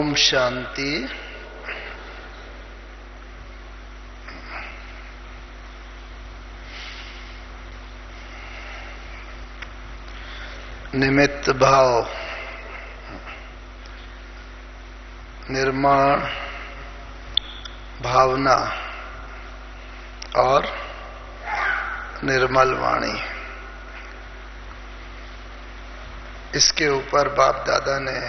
ओम शांति। निमित्त भाव, निर्माण, भावना और निर्मल वाणी, इसके ऊपर बाप दादा ने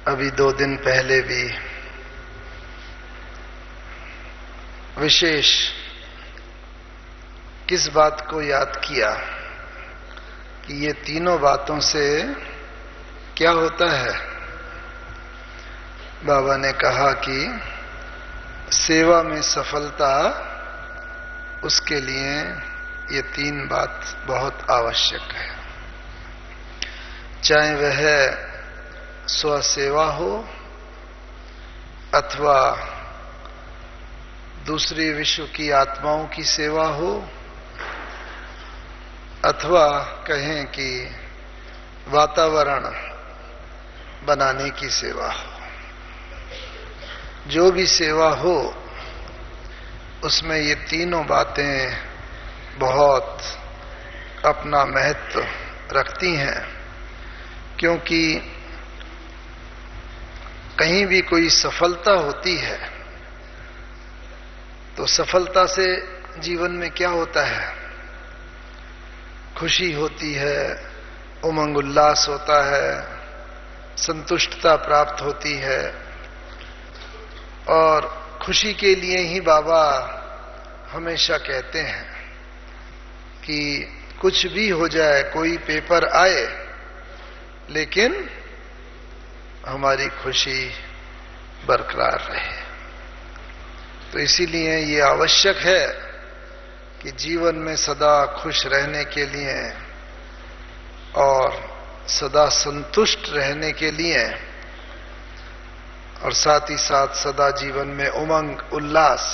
अभी 2 दिन पहले भी विशेष किस बात को याद किया कि ये तीनों बातों से क्या होता है। बाबा ने कहा कि सेवा में सफलता, उसके लिए ये 3 बात बहुत आवश्यक है। चाहे वह स्वसेवा हो अथवा दूसरी विश्व की आत्माओं की सेवा हो, अथवा कहें कि वातावरण बनाने की सेवा हो। जो भी सेवा हो उसमें ये तीनों बातें बहुत अपना महत्व रखती हैं, क्योंकि कहीं भी कोई सफलता होती है तो सफलता से जीवन में क्या होता है? खुशी होती है, उमंग उल्लास होता है, संतुष्टता प्राप्त होती है। और खुशी के लिए ही बाबा हमेशा कहते हैं कि कुछ भी हो जाए, कोई पेपर आए, लेकिन हमारी खुशी बरकरार रहे। तो इसीलिए ये आवश्यक है कि जीवन में सदा खुश रहने के लिए और सदा संतुष्ट रहने के लिए और साथ ही साथ सदा जीवन में उमंग उल्लास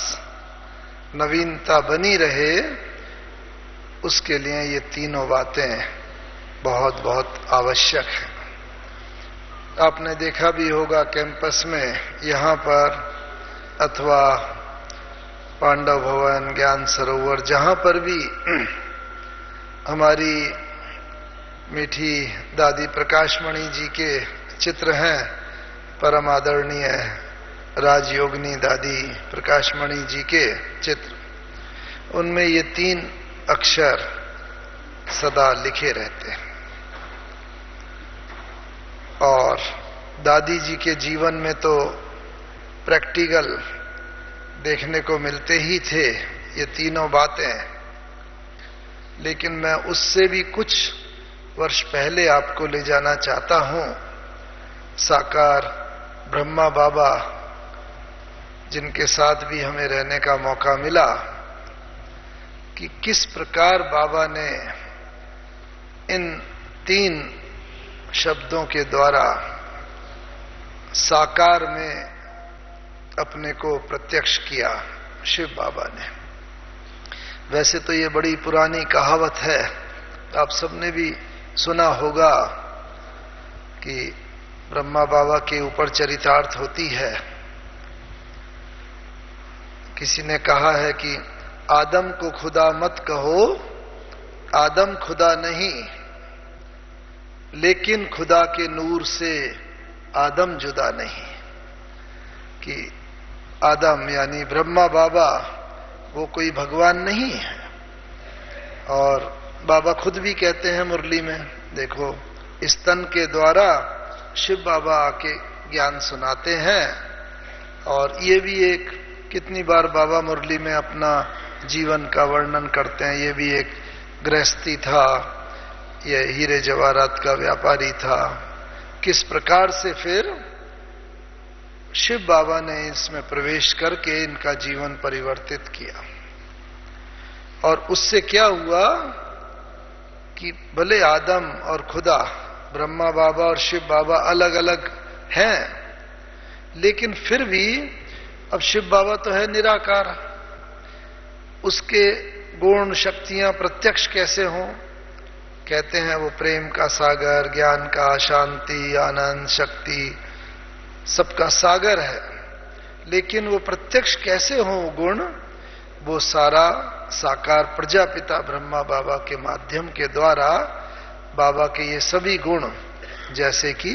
नवीनता बनी रहे, उसके लिए ये तीनों बातें बहुत बहुत आवश्यक हैं। आपने देखा भी होगा कैंपस में, यहाँ पर अथवा पांडव भवन, ज्ञान सरोवर, जहां पर भी हमारी मीठी दादी प्रकाशमणि जी के चित्र हैं, परम आदरणीय राजयोगिनी दादी प्रकाशमणि जी के चित्र, उनमें ये 3 अक्षर सदा लिखे रहते हैं। और दादी जी के जीवन में तो प्रैक्टिकल देखने को मिलते ही थे ये तीनों बातें, लेकिन मैं उससे भी कुछ वर्ष पहले आपको ले जाना चाहता हूं। साकार ब्रह्मा बाबा, जिनके साथ भी हमें रहने का मौका मिला, कि किस प्रकार बाबा ने इन 3 शब्दों के द्वारा साकार में अपने को प्रत्यक्ष किया शिव बाबा ने। वैसे तो ये बड़ी पुरानी कहावत है, आप सबने भी सुना होगा कि ब्रह्मा बाबा के ऊपर चरितार्थ होती है। किसी ने कहा है कि आदम को खुदा मत कहो, आदम खुदा नहीं, लेकिन खुदा के नूर से आदम जुदा नहीं। कि आदम यानी ब्रह्मा बाबा वो कोई भगवान नहीं है। और बाबा खुद भी कहते हैं मुरली में, देखो इस तन के द्वारा शिव बाबा आके ज्ञान सुनाते हैं। और ये भी एक, कितनी बार बाबा मुरली में अपना जीवन का वर्णन करते हैं। ये भी एक गृहस्थी था, ये हीरे जवाहरात का व्यापारी था। किस प्रकार से फिर शिव बाबा ने इसमें प्रवेश करके इनका जीवन परिवर्तित किया। और उससे क्या हुआ कि भले आदम और खुदा, ब्रह्मा बाबा और शिव बाबा अलग अलग हैं, लेकिन फिर भी अब शिव बाबा तो है निराकार, उसके गुण शक्तियां प्रत्यक्ष कैसे हों? कहते हैं वो प्रेम का सागर, ज्ञान का, शांति, आनंद, शक्ति, सबका सागर है, लेकिन वो प्रत्यक्ष कैसे हो गुण, वो सारा साकार प्रजापिता ब्रह्मा बाबा के माध्यम के द्वारा बाबा के ये सभी गुण जैसे कि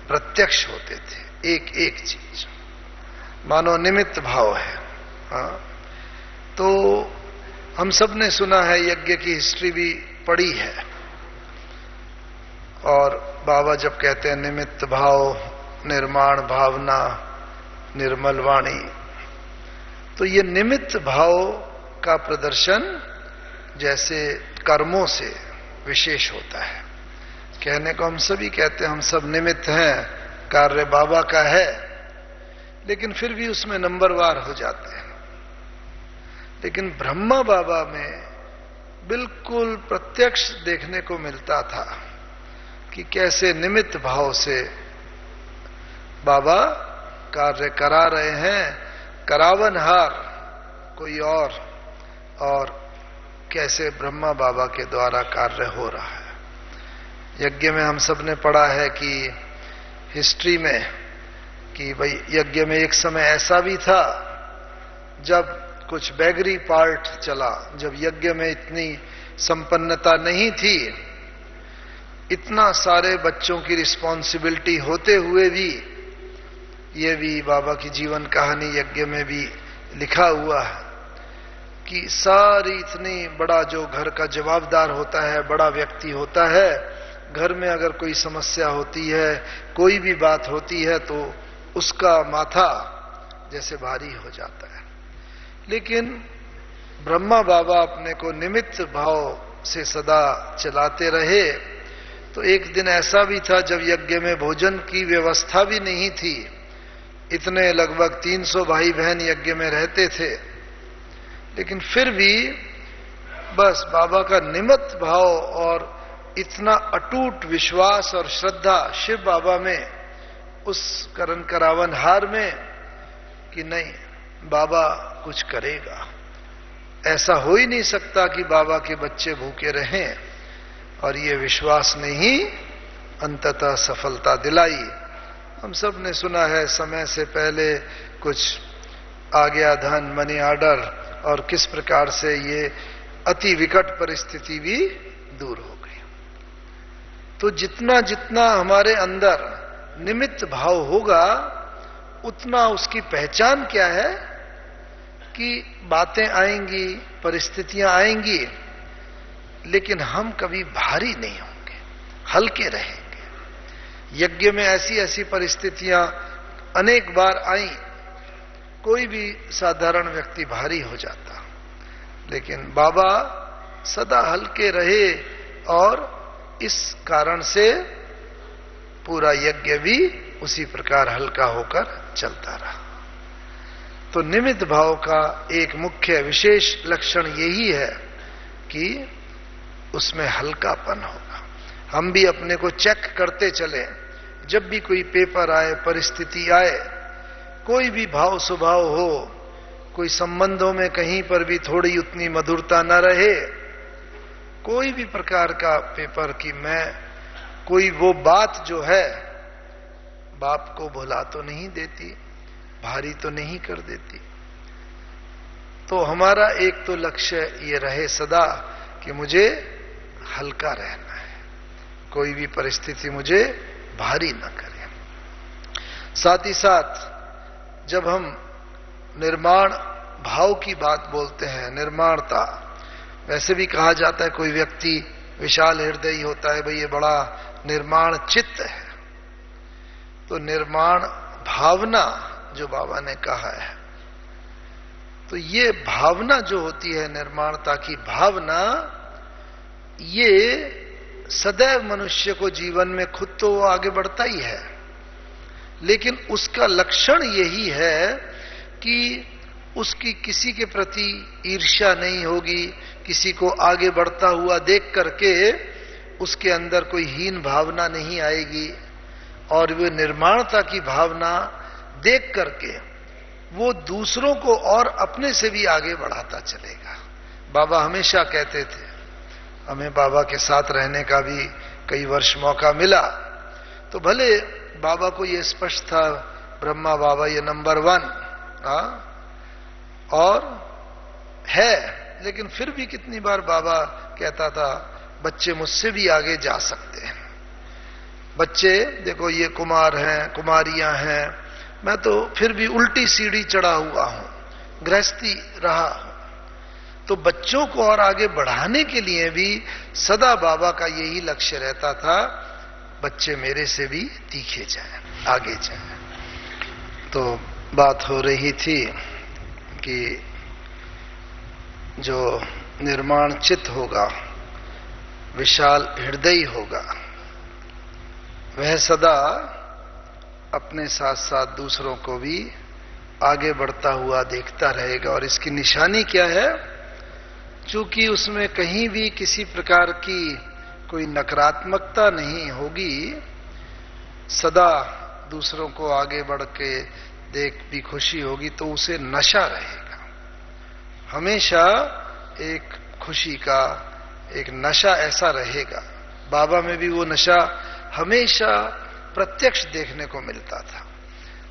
प्रत्यक्ष होते थे, एक एक चीज मानो निमित्त भाव है। हाँ, तो हम सब ने सुना है, यज्ञ की हिस्ट्री भी पढ़ी है, और बाबा जब कहते हैं निमित्त भाव, निर्माण भावना, निर्मल वाणी, तो ये निमित्त भाव का प्रदर्शन जैसे कर्मों से विशेष होता है। कहने को हम सभी कहते हैं हम सब निमित्त हैं, कार्य बाबा का है, लेकिन फिर भी उसमें नंबरवार हो जाते हैं। लेकिन ब्रह्मा बाबा में बिल्कुल प्रत्यक्ष देखने को मिलता था कि कैसे निमित्त भाव से बाबा कार्य करा रहे हैं, करावनहार कोई और कैसे ब्रह्मा बाबा के द्वारा कार्य हो रहा है। यज्ञ में हम सब ने पढ़ा है कि हिस्ट्री में कि भाई यज्ञ में एक समय ऐसा भी था जब कुछ बैगरी पार्ट चला, जब यज्ञ में इतनी संपन्नता नहीं थी, इतना सारे बच्चों की रिस्पॉन्सिबिलिटी होते हुए भी, ये भी बाबा की जीवन कहानी यज्ञ में भी लिखा हुआ है कि सारी इतनी बड़ा जो घर का जवाबदार होता है, बड़ा व्यक्ति होता है, घर में अगर कोई समस्या होती है, कोई भी बात होती है, तो उसका माथा जैसे भारी हो जाता है। लेकिन ब्रह्मा बाबा अपने को निमित्त भाव से सदा चलाते रहे। तो एक दिन ऐसा भी था जब यज्ञ में भोजन की व्यवस्था भी नहीं थी, इतने लगभग 300 भाई बहन यज्ञ में रहते थे, लेकिन फिर भी बस बाबा का निमित्त भाव और इतना अटूट विश्वास और श्रद्धा शिव बाबा में, उस करण करावन हार में, कि नहीं बाबा कुछ करेगा। ऐसा हो ही नहीं सकता कि बाबा के बच्चे भूखे रहें, और ये विश्वास ने ही अंततः सफलता दिलाई। हम सब ने सुना है समय से पहले कुछ आ गया धन, मनी ऑर्डर, और किस प्रकार से ये अति विकट परिस्थिति भी दूर हो गई। तो जितना जितना हमारे अंदर निमित्त भाव होगा, उतना उसकी पहचान क्या है कि बातें आएंगी, परिस्थितियां आएंगी, लेकिन हम कभी भारी नहीं होंगे, हल्के रहेंगे। यज्ञ में ऐसी ऐसी परिस्थितियां अनेक बार आई, कोई भी साधारण व्यक्ति भारी हो जाता, लेकिन बाबा सदा हल्के रहे, और इस कारण से पूरा यज्ञ भी उसी प्रकार हल्का होकर चलता रहा। तो निमित्त भाव का एक मुख्य विशेष लक्षण यही है कि उसमें हल्कापन होगा। हम भी अपने को चेक करते चले, जब भी कोई पेपर आए, परिस्थिति आए, कोई भी भाव स्वभाव हो, कोई संबंधों में कहीं पर भी थोड़ी उतनी मधुरता न रहे, कोई भी प्रकार का पेपर की मैं कोई वो बात जो है बाप को भुला तो नहीं देती, भारी तो नहीं कर देती। तो हमारा एक तो लक्ष्य ये रहे सदा कि मुझे हल्का रहना है, कोई भी परिस्थिति मुझे भारी ना करे। साथ ही साथ जब हम निर्माण भाव की बात बोलते हैं, निर्माणता, वैसे भी कहा जाता है कोई व्यक्ति विशाल हृदयी होता है, भाई ये बड़ा निर्माण चित्त है। तो निर्माण भावना जो बाबा ने कहा है, तो ये भावना जो होती है, निर्माणता की भावना, ये सदैव मनुष्य को जीवन में खुद तो वो आगे बढ़ता ही है, लेकिन उसका लक्षण यही है कि उसकी किसी के प्रति ईर्ष्या नहीं होगी, किसी को आगे बढ़ता हुआ देख करके उसके अंदर कोई हीन भावना नहीं आएगी, और वो निर्माणता की भावना देख करके वो दूसरों को और अपने से भी आगे बढ़ाता चलेगा। बाबा हमेशा कहते थे, हमें बाबा के साथ रहने का भी कई वर्ष मौका मिला, तो भले बाबा को ये स्पष्ट था ब्रह्मा बाबा ये नंबर 1, और है। लेकिन फिर भी कितनी बार बाबा कहता था बच्चे मुझसे भी आगे जा सकते हैं। बच्चे देखो ये कुमार हैं, कुमारियां हैं, मैं तो फिर भी उल्टी सीढ़ी चढ़ा हुआ हूं, गृहस्थी रहा हूं। तो बच्चों को और आगे बढ़ाने के लिए भी सदा बाबा का यही लक्ष्य रहता था, बच्चे मेरे से भी तीखे जाएं, आगे जाएं। तो बात हो रही थी कि जो निर्माण चित्त होगा, विशाल हृदय होगा, वह सदा अपने साथ साथ दूसरों को भी आगे बढ़ता हुआ देखता रहेगा। और इसकी निशानी क्या है? चूंकि उसमें कहीं भी किसी प्रकार की कोई नकारात्मकता नहीं होगी, सदा दूसरों को आगे बढ़ के देख भी खुशी होगी, तो उसे नशा रहेगा। हमेशा एक खुशी का एक नशा ऐसा रहेगा। बाबा में भी वो नशा हमेशा प्रत्यक्ष देखने को मिलता था।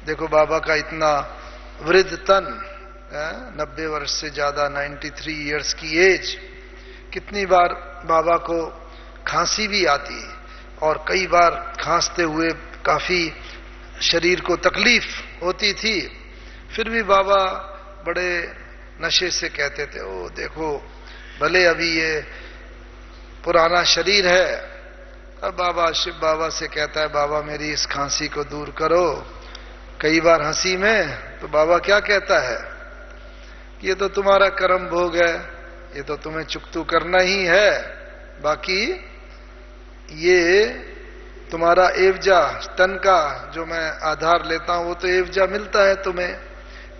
देखो बाबा का इतना वृद्ध तन, 90 वर्ष से ज्यादा, 93 इयर्स की एज, कितनी बार बाबा को खांसी भी आती और कई बार खांसते हुए काफी शरीर को तकलीफ होती थी। फिर भी बाबा बड़े नशे से कहते थे, ओ देखो भले अभी ये पुराना शरीर है। और बाबा शिव बाबा से कहता है, बाबा मेरी इस खांसी को दूर करो। कई बार हंसी में तो बाबा क्या कहता है, ये तो तुम्हारा कर्म भोग है, ये तो तुम्हें चुकतू करना ही है, बाकी ये तुम्हारा एवजा तन का जो मैं आधार लेता हूं वो तो एवजा मिलता है तुम्हें,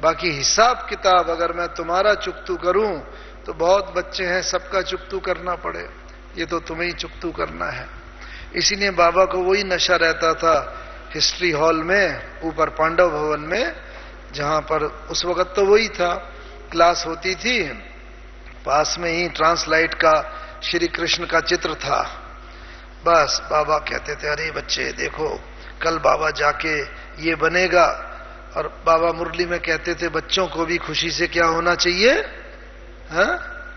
बाकी हिसाब किताब अगर मैं तुम्हारा चुकतू करूं तो बहुत बच्चे हैं, सबका चुकतू करना पड़े, ये तो तुम्हें ही चुकतू करना है। इसीलिए बाबा को वही नशा रहता था हिस्ट्री हॉल में, ऊपर पांडव भवन में, जहां पर उस वक्त तो वही था, क्लास होती थी, पास में ही ट्रांसलाइट का श्री कृष्ण का चित्र था। बस बाबा कहते थे, अरे बच्चे देखो कल बाबा जाके ये बनेगा। और बाबा मुरली में कहते थे बच्चों को भी खुशी से क्या होना चाहिए,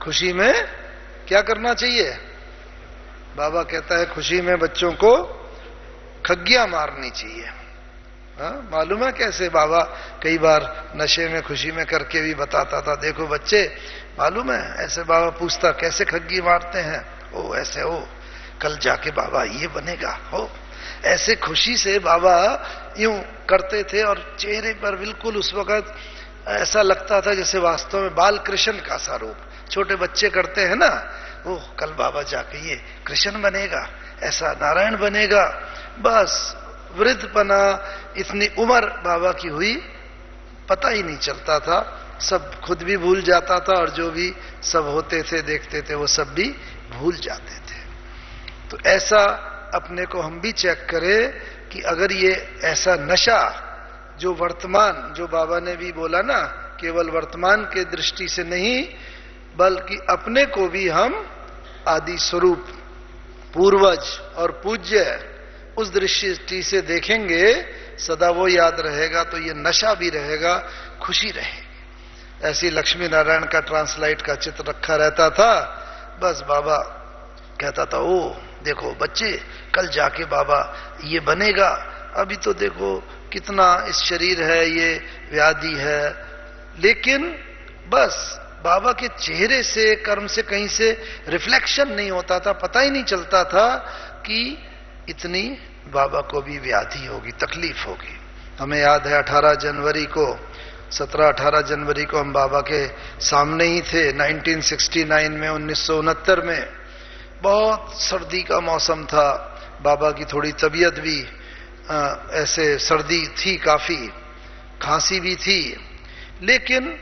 खुशी में क्या करना चाहिए? बाबा कहता है खुशी में बच्चों को खग्गियां मारनी चाहिए। मालूम है कैसे? बाबा कई बार नशे में खुशी में करके भी बताता था, देखो बच्चे मालूम है ऐसे। बाबा पूछता कैसे खग्गी मारते हैं? ओ ऐसे, ओ कल जाके बाबा ये बनेगा, हो ऐसे खुशी से बाबा यूं करते थे। और चेहरे पर बिल्कुल उस वक्त ऐसा लगता था जैसे वास्तव में बाल कृष्ण का सा रूप, छोटे बच्चे करते हैं ना, ओह कल बाबा जाके ये कृष्ण बनेगा, ऐसा नारायण बनेगा। बस वृद्धपना, इतनी उम्र बाबा की हुई पता ही नहीं चलता था, सब खुद भी भूल जाता था और जो भी सब होते थे देखते थे वो सब भी भूल जाते थे। तो ऐसा अपने को हम भी चेक करें कि अगर ये ऐसा नशा जो वर्तमान, जो बाबा ने भी बोला ना, केवल वर्तमान के दृष्टि से नहीं बल्कि अपने को भी हम आदि स्वरूप, पूर्वज और पूज्य उस दृष्टि से देखेंगे, सदा वो याद रहेगा, तो ये नशा भी रहेगा, खुशी रहेगी। ऐसी लक्ष्मी नारायण का ट्रांसलाइट का चित्र रखा रहता था। बस बाबा कहता था, ओ देखो बच्चे कल जाके बाबा ये बनेगा, अभी तो देखो कितना इस शरीर है, ये व्याधि है। लेकिन बस बाबा के चेहरे से, कर्म से कहीं से रिफ्लेक्शन नहीं होता था, पता ही नहीं चलता था कि इतनी बाबा को भी व्याधि होगी, तकलीफ होगी। हमें याद है 18 जनवरी को, 17-18 जनवरी को हम बाबा के सामने ही थे 1969 में, 1969 में। बहुत सर्दी का मौसम था, बाबा की थोड़ी तबीयत भी ऐसे सर्दी थी, काफी खांसी भी थी, लेकिन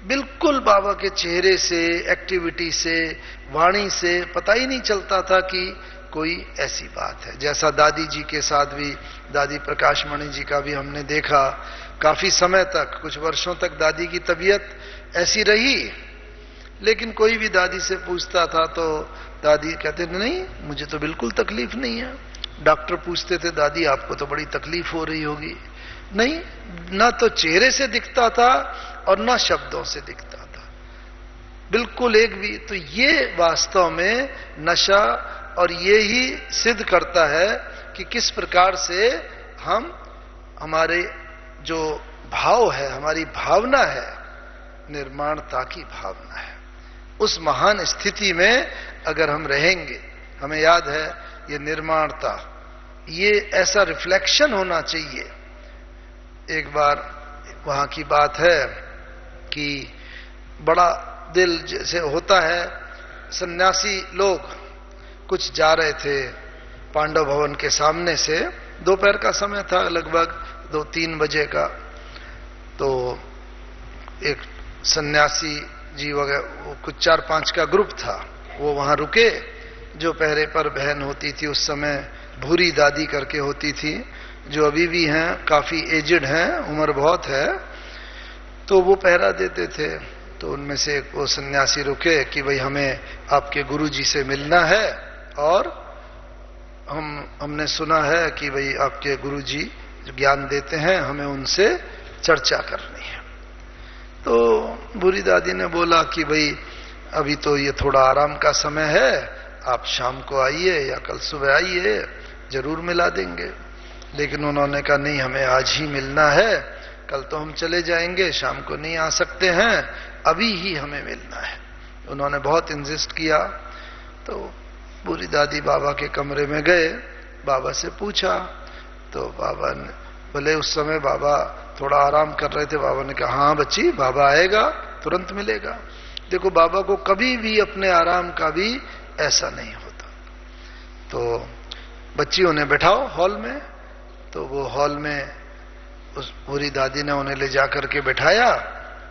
बिल्कुल बाबा के चेहरे से, एक्टिविटी से, वाणी से पता ही नहीं चलता था कि कोई ऐसी बात है। जैसा दादी जी के साथ भी, दादी प्रकाश मणि जी का भी हमने देखा, काफी समय तक, कुछ वर्षों तक दादी की तबीयत ऐसी रही। लेकिन कोई भी दादी से पूछता था तो दादी कहते नहीं मुझे तो बिल्कुल तकलीफ नहीं है। डॉक्टर पूछते थे दादी आपको तो बड़ी तकलीफ हो रही होगी, नहीं, ना तो चेहरे से दिखता था और ना शब्दों से दिखता था, बिल्कुल एक भी। तो ये वास्तव में नशा, और ये ही सिद्ध करता है कि किस प्रकार से हम, हमारे जो भाव है, हमारी भावना है, निर्माणता की भावना है, उस महान स्थिति में अगर हम रहेंगे। हमें याद है ये निर्माणता, ये ऐसा रिफ्लेक्शन होना चाहिए। एक बार वहां की बात है कि बड़ा दिल जैसे होता है, सन्यासी लोग कुछ जा रहे थे पांडव भवन के सामने से, दोपहर का समय था, लगभग 2-3 बजे का। तो एक सन्यासी जी वगैरह, कुछ 4-5 का ग्रुप था, वो वहां रुके। जो पहरे पर बहन होती थी उस समय, भूरी दादी करके होती थी, जो अभी भी हैं, काफी एजड हैं, उम्र बहुत है, तो वो पहरा देते थे। तो उनमें से वो सन्यासी रुके कि भाई हमें आपके गुरुजी से मिलना है, और हमने सुना है कि भाई आपके गुरुजी ज्ञान देते हैं, हमें उनसे चर्चा करनी है। तो बूढ़ी दादी ने बोला कि भाई अभी तो ये थोड़ा आराम का समय है, आप शाम को आइए या कल सुबह आइए, जरूर मिला देंगे। लेकिन उन्होंने कहा नहीं, हमें आज ही मिलना है, कल तो हम चले जाएंगे, शाम को नहीं आ सकते हैं, अभी ही हमें मिलना है। उन्होंने बहुत इंसिस्ट किया। तो बूढ़ी दादी बाबा के कमरे में गए, बाबा से पूछा, तो बाबा ने बोले, उस समय बाबा थोड़ा आराम कर रहे थे। बाबा ने कहा हाँ बच्ची, बाबा आएगा, तुरंत मिलेगा। देखो बाबा को कभी भी अपने आराम का भी ऐसा नहीं होता। तो बच्ची उन्हें बैठाओ हॉल में। तो वो हॉल में उस बूढ़ी दादी ने उन्हें ले जाकर के बैठाया।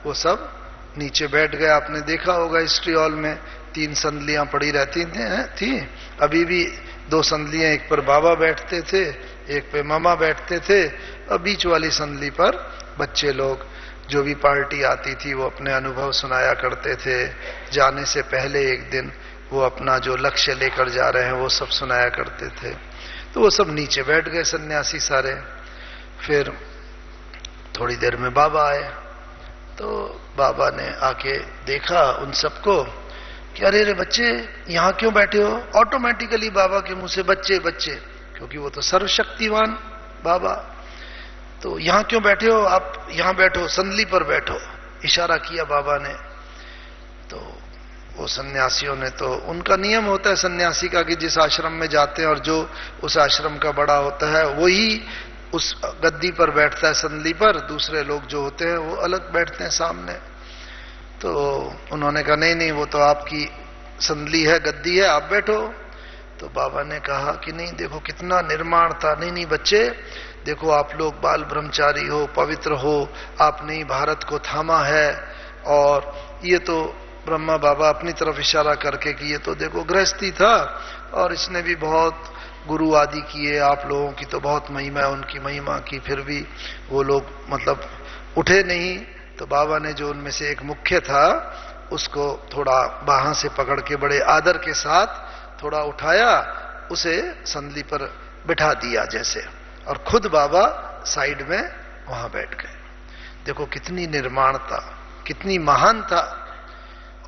वो सब नीचे बैठ गए। आपने देखा होगा हिस्ट्री हॉल में 3 संदलियां पड़ी रहती थी। अभी भी 2 संदलियां, एक पर बाबा बैठते थे, एक पे मामा बैठते थे, और बीच वाली संदली पर बच्चे लोग, जो भी पार्टी आती थी वो अपने अनुभव सुनाया करते थे। जाने से पहले एक दिन वो अपना जो लक्ष्य लेकर जा रहे हैं वो सब सुनाया करते थे। तो वो सब नीचे बैठ गए सन्यासी सारे। फिर थोड़ी देर में बाबा आए। तो बाबा ने आके देखा उन सबको कि अरे रे बच्चे, यहां क्यों बैठे हो? ऑटोमेटिकली बाबा के मुंह से बच्चे बच्चे, क्योंकि वो तो सर्वशक्तिवान बाबा। तो यहां क्यों बैठे हो? आप यहां बैठो, संदली पर बैठो, इशारा किया बाबा ने। तो वो सन्यासियों ने, तो उनका नियम होता है सन्यासी का कि जिस आश्रम में जाते हैं और जो उस आश्रम का बड़ा होता है वही उस गद्दी पर बैठता है, संदली पर। दूसरे लोग जो होते हैं वो अलग बैठते हैं सामने। तो उन्होंने कहा नहीं नहीं, वो तो आपकी संदली है, गद्दी है, आप बैठो। तो बाबा ने कहा कि नहीं, देखो कितना निर्माण था। नहीं नहीं बच्चे, देखो आप लोग बाल ब्रह्मचारी हो, पवित्र हो, आपने ही भारत को थामा है। और ये तो ब्रह्मा बाबा अपनी तरफ इशारा करके कि ये तो देखो गृहस्थी था, और इसने भी बहुत गुरु आदि किए, आप लोगों की तो बहुत महिमा है, उनकी महिमा की, फिर भी वो लोग मतलब उठे नहीं। तो बाबा ने जो उनमें से एक मुख्य था उसको थोड़ा बाहां से पकड़ के बड़े आदर के साथ थोड़ा उठाया, उसे संदली पर बिठा दिया जैसे, और खुद बाबा साइड में वहां बैठ गए। देखो कितनी निर्माणता, कितनी महानता।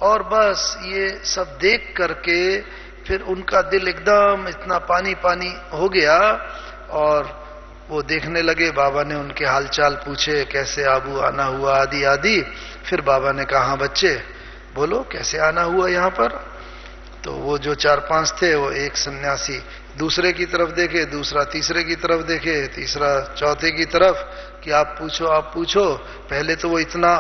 और बस ये सब देख करके फिर उनका दिल एकदम इतना पानी पानी हो गया, और वो देखने लगे। बाबा ने उनके हालचाल पूछे, कैसे आबू आना हुआ, आदि आदि। फिर बाबा ने कहा हाँ बच्चे बोलो कैसे आना हुआ यहाँ पर। तो वो जो 4-5 थे, वो एक सन्यासी दूसरे की तरफ देखे, दूसरा तीसरे की तरफ देखे, तीसरा चौथे की तरफ, कि आप पूछो आप पूछो। पहले तो वो इतना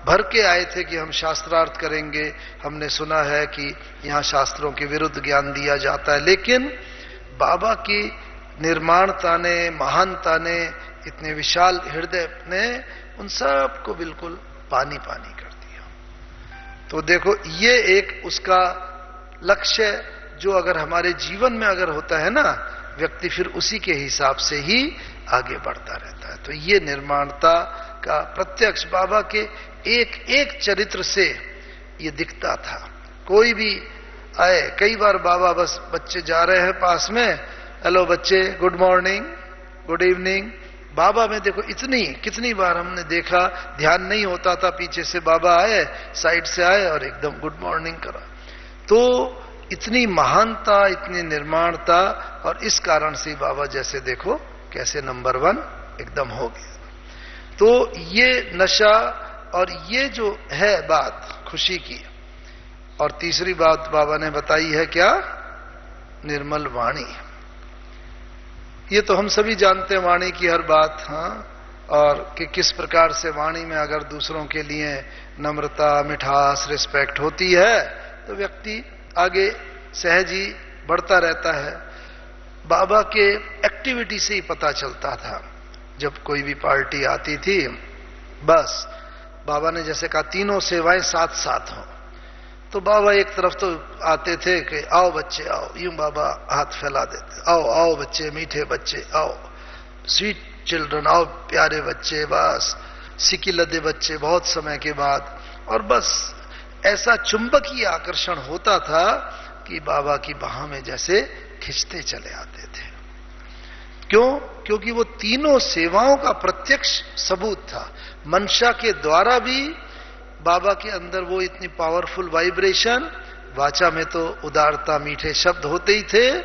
भर के आए थे कि हम शास्त्रार्थ करेंगे, हमने सुना है कि यहाँ शास्त्रों के विरुद्ध ज्ञान दिया जाता है। लेकिन बाबा की निर्माणता ने, महानता ने, इतने विशाल हृदय ने उन सबको बिल्कुल पानी पानी कर दिया। तो देखो ये एक उसका लक्ष्य, जो अगर हमारे जीवन में अगर होता है ना, व्यक्ति फिर उसी के हिसाब से ही आगे बढ़ता रहता है। तो ये निर्माणता का प्रत्यक्ष बाबा के एक एक चरित्र से ये दिखता था। कोई भी आए, कई बार बाबा बस बच्चे जा रहे हैं पास में, हेलो बच्चे, गुड मॉर्निंग, गुड इवनिंग, बाबा में देखो इतनी कितनी बार हमने देखा, ध्यान नहीं होता था, पीछे से बाबा आए, साइड से आए और एकदम गुड मॉर्निंग करा। तो इतनी महानता, इतनी निर्माणता, और इस कारण से बाबा जैसे देखो कैसे नंबर 1 एकदम हो गया। तो ये नशा और ये जो है बात खुशी की। और तीसरी बात बाबा ने बताई है क्या? निर्मल वाणी। ये तो हम सभी जानते हैं वाणी की हर बात, हाँ, और कि किस प्रकार से वाणी में अगर दूसरों के लिए नम्रता, मिठास, रिस्पेक्ट होती है तो व्यक्ति आगे सहज ही बढ़ता रहता है। बाबा के एक्टिविटी से ही पता चलता था। जब कोई भी पार्टी आती थी, बस बाबा ने जैसे कहा तीनों सेवाएं साथ साथ हों, तो बाबा एक तरफ तो आते थे कि आओ बच्चे आओ, यूं बाबा हाथ फैला देते, आओ आओ बच्चे, मीठे बच्चे आओ, स्वीट चिल्ड्रन आओ, प्यारे बच्चे, बस सिकी लदे बच्चे बहुत समय के बाद। और बस ऐसा चुंबकीय आकर्षण होता था कि बाबा की बाह में जैसे खिंचते चले आते थे। क्यों? क्योंकि वो तीनों सेवाओं का प्रत्यक्ष सबूत था। मनशा के द्वारा भी बाबा के अंदर वो इतनी पावरफुल वाइब्रेशन, वाचा में तो उदारता, मीठे शब्द होते ही थे,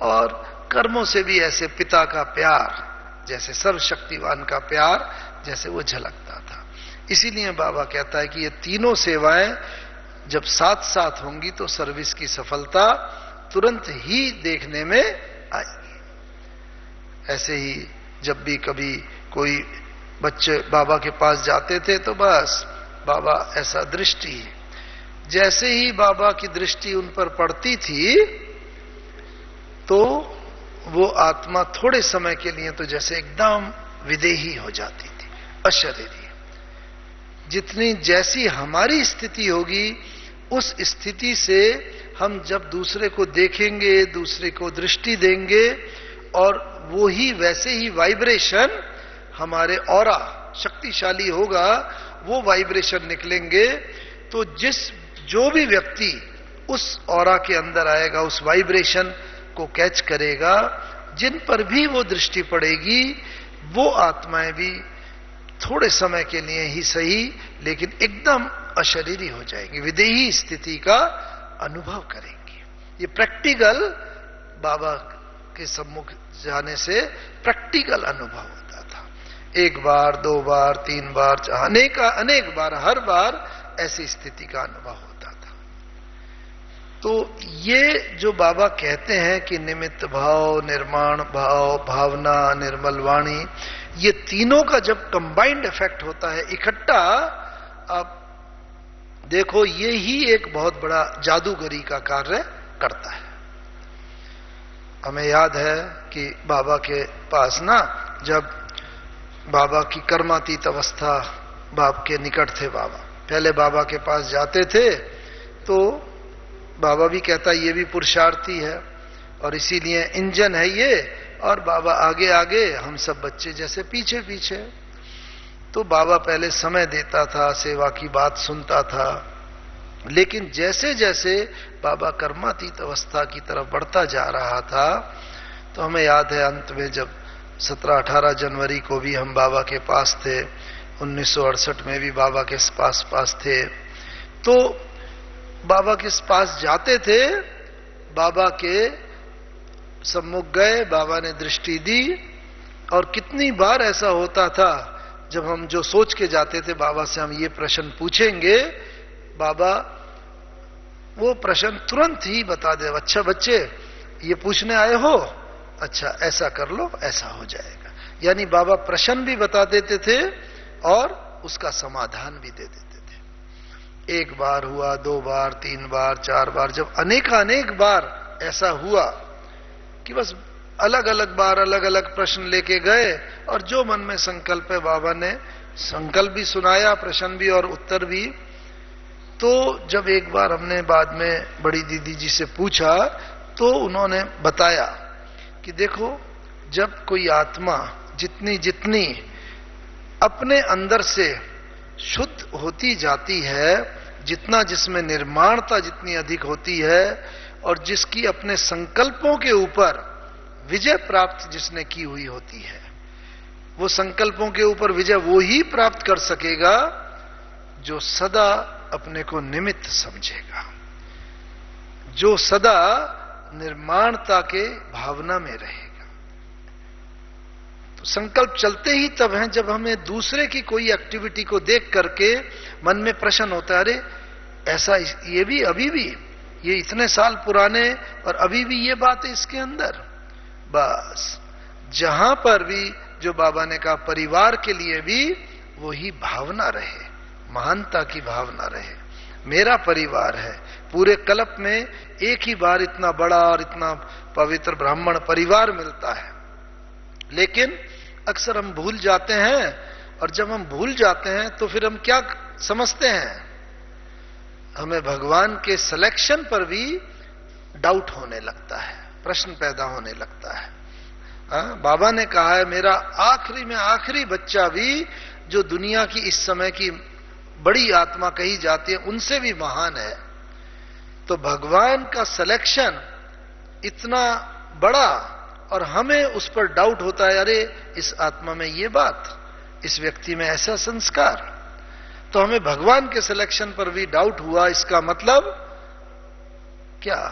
और कर्मों से भी ऐसे पिता का प्यार, जैसे सर्वशक्तिवान का प्यार, जैसे वो झलकता था। इसीलिए बाबा कहता है कि ये तीनों सेवाएं जब साथ साथ होंगी तो सर्विस की सफलता तुरंत ही देखने में आएगी। ऐसे ही जब भी कभी कोई बच्चे बाबा के पास जाते थे तो बस बाबा ऐसा दृष्टि, जैसे ही बाबा की दृष्टि उन पर पड़ती थी तो वो आत्मा थोड़े समय के लिए तो जैसे एकदम विदेही हो जाती थी, अशरीरी। जितनी जैसी हमारी स्थिति होगी उस स्थिति से हम जब दूसरे को देखेंगे, दूसरे को दृष्टि देंगे, और वो ही वैसे ही वाइब्रेशन हमारे ऑरा शक्तिशाली होगा, वो वाइब्रेशन निकलेंगे। तो जो भी व्यक्ति उस ऑरा के अंदर आएगा, उस वाइब्रेशन को कैच करेगा, जिन पर भी वो दृष्टि पड़ेगी, वो आत्माएं भी थोड़े समय के लिए ही सही लेकिन एकदम अशरीरी हो जाएंगी, विदेही स्थिति का अनुभव करेंगी। ये प्रैक्टिकल बाबा के सम्मुख जाने से प्रैक्टिकल अनुभव होता था। एक बार, 2 बार, 3 बार, अनेक बार, हर बार ऐसी स्थिति का अनुभव होता था। तो ये जो बाबा कहते हैं कि निमित्त भाव, निर्माण भाव, भावना, निर्मल वाणी, ये तीनों का जब कंबाइंड इफेक्ट होता है इकट्ठा, आप देखो ये ही एक बहुत बड़ा जादूगरी का कार्य करता है। हमें याद है कि बाबा के पास ना, जब बाबा की कर्मातीत अवस्था, बाप के निकट थे बाबा, पहले बाबा के पास जाते थे तो बाबा भी कहता ये भी पुरुषार्थी है और इसीलिए इंजन है ये, और बाबा आगे आगे, हम सब बच्चे जैसे पीछे पीछे। तो बाबा पहले समय देता था, सेवा की बात सुनता था, लेकिन जैसे जैसे बाबा कर्मातीत अवस्था की तरफ बढ़ता जा रहा था, तो हमें याद है अंत में जब 17-18 जनवरी को भी हम बाबा के पास थे, 1968 में भी बाबा के पास थे, तो बाबा के पास जाते थे, बाबा के सम्मुख गए, बाबा ने दृष्टि दी, और कितनी बार ऐसा होता था जब हम जो सोच के जाते थे बाबा से हम ये प्रश्न पूछेंगे, बाबा वो प्रश्न तुरंत ही बता दे, अच्छा बच्चे ये पूछने आए हो, अच्छा ऐसा कर लो, ऐसा हो जाएगा। यानी बाबा प्रश्न भी बता देते थे और उसका समाधान भी दे देते थे। 1 बार हुआ, 2 बार, 3 बार, 4 बार, जब अनेक बार ऐसा हुआ कि बस अलग अलग बार अलग अलग प्रश्न लेके गए, और जो मन में संकल्प है बाबा ने संकल्प भी सुनाया, प्रश्न भी और उत्तर भी। तो जब एक बार हमने बाद में बड़ी दीदी जी से पूछा तो उन्होंने बताया कि देखो, जब कोई आत्मा जितनी अपने अंदर से शुद्ध होती जाती है, जितना जिसमें निर्माणता जितनी अधिक होती है, और जिसकी अपने संकल्पों के ऊपर विजय प्राप्त जिसने की हुई होती है, वो संकल्पों के ऊपर विजय वो ही प्राप्त कर सकेगा जो सदा अपने को निमित्त समझेगा, जो सदा निर्माणता के भावना में रहेगा। तो संकल्प चलते ही तब हैं जब हमें दूसरे की कोई एक्टिविटी को देख करके मन में प्रश्न होता है, अरे ऐसा ये भी अभी भी, ये इतने साल पुराने और अभी भी ये बात है इसके अंदर। बस जहां पर भी जो बाबा ने कहा परिवार के लिए भी वही भावना रहे, महानता की भावना रहे। मेरा परिवार है, पूरे कल्प में एक ही बार इतना बड़ा और इतना पवित्र ब्राह्मण परिवार मिलता है। लेकिन अक्सर हम भूल जाते हैं, और जब हम भूल जाते हैं तो फिर हम क्या समझते हैं, हमें भगवान के सिलेक्शन पर भी डाउट होने लगता है, प्रश्न पैदा होने लगता है। बाबा ने कहा है मेरा आखिरी में आखिरी बच्चा भी जो दुनिया की इस समय की बड़ी आत्मा कही जाती है उनसे भी महान है। तो भगवान का सिलेक्शन इतना बड़ा और हमें उस पर डाउट होता है, अरे इस आत्मा में ये बात, इस व्यक्ति में ऐसा संस्कार। तो हमें भगवान के सिलेक्शन पर भी डाउट हुआ, इसका मतलब क्या,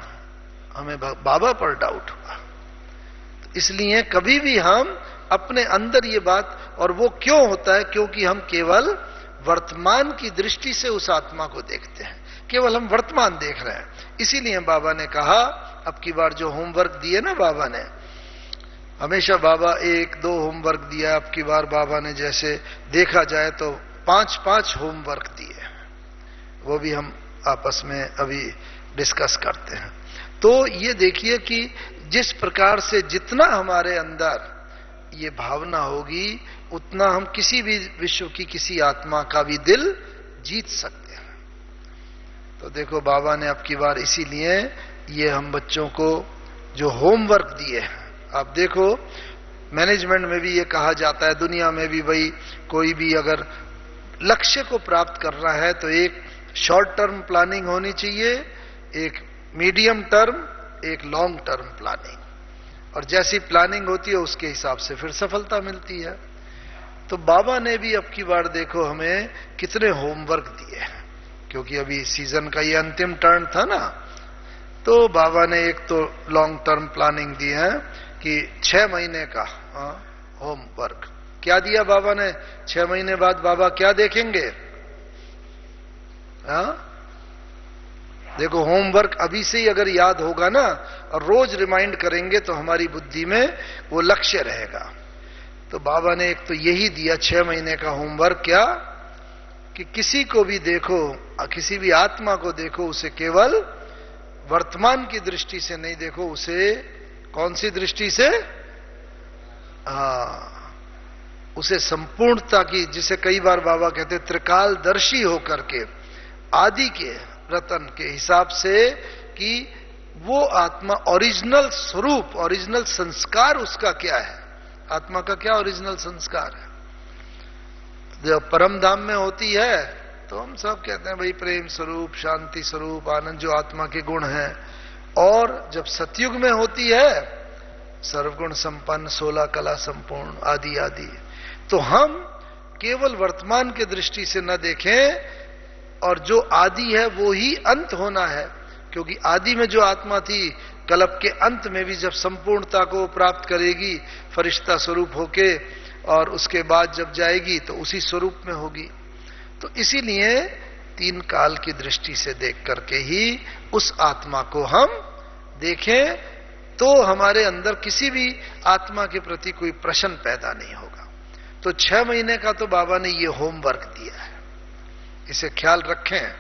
हमें बाबा पर डाउट हुआ। तो इसलिए कभी भी हम अपने अंदर ये बात, और वो क्यों होता है, क्योंकि हम केवल वर्तमान की दृष्टि से उस आत्मा को देखते हैं, केवल हम वर्तमान देख रहे हैं। इसीलिए बाबा ने कहा, अब की बार जो होमवर्क दिए ना बाबा ने, हमेशा बाबा 1-2 होमवर्क दिया, अब की बार बाबा ने जैसे देखा जाए तो 5-5 होमवर्क दिए, वो भी हम आपस में अभी डिस्कस करते हैं। तो ये देखिए कि जिस प्रकार से जितना हमारे अंदर ये भावना होगी उतना हम किसी भी विश्व की किसी आत्मा का भी दिल जीत सकते हैं। तो देखो बाबा ने अब की बार इसीलिए ये हम बच्चों को जो होमवर्क दिए हैं, आप देखो मैनेजमेंट में भी ये कहा जाता है, दुनिया में भी भाई कोई भी अगर लक्ष्य को प्राप्त करना है तो एक शॉर्ट टर्म प्लानिंग होनी चाहिए, एक मीडियम टर्म, एक लॉन्ग टर्म प्लानिंग, और जैसी प्लानिंग होती है उसके हिसाब से फिर सफलता मिलती है। तो बाबा ने भी अब की बार देखो हमें कितने होमवर्क दिए हैं, क्योंकि अभी सीजन का ये अंतिम टर्न था ना, तो बाबा ने एक तो लॉन्ग टर्म प्लानिंग दी है कि 6 महीने का होमवर्क। क्या दिया बाबा ने, 6 महीने बाद बाबा क्या देखेंगे? देखो होमवर्क अभी से ही अगर याद होगा ना और रोज रिमाइंड करेंगे तो हमारी बुद्धि में वो लक्ष्य रहेगा। तो बाबा ने एक तो यही दिया 6 महीने का होमवर्क, क्या कि किसी को भी देखो, किसी भी आत्मा को देखो, उसे केवल वर्तमान की दृष्टि से नहीं देखो, उसे कौन सी दृष्टि से? उसे संपूर्णता की, जिसे कई बार बाबा कहते त्रिकालदर्शी होकर के, आदि के रतन के हिसाब से, कि वो आत्मा ओरिजिनल स्वरूप, ओरिजिनल संस्कार उसका क्या है, आत्मा का क्या ओरिजिनल संस्कार है। जब परम धाम में होती है तो हम सब कहते हैं भाई प्रेम स्वरूप, शांति स्वरूप, आनंद, जो आत्मा के गुण हैं। और जब सतयुग में होती है सर्वगुण संपन्न, 16 कला संपूर्ण, आदि आदि। तो हम केवल वर्तमान के दृष्टि से न देखें, और जो आदि है वो ही अंत होना है, क्योंकि आदि में जो आत्मा थी कल्प के अंत में भी जब संपूर्णता को प्राप्त करेगी फरिश्ता स्वरूप होके, और उसके बाद जब जाएगी तो उसी स्वरूप में होगी। तो इसीलिए 3 काल की दृष्टि से देख करके ही उस आत्मा को हम देखें, तो हमारे अंदर किसी भी आत्मा के प्रति कोई प्रश्न पैदा नहीं होगा। तो 6 महीने का तो बाबा ने ये होमवर्क दिया है, इसे ख्याल रखें।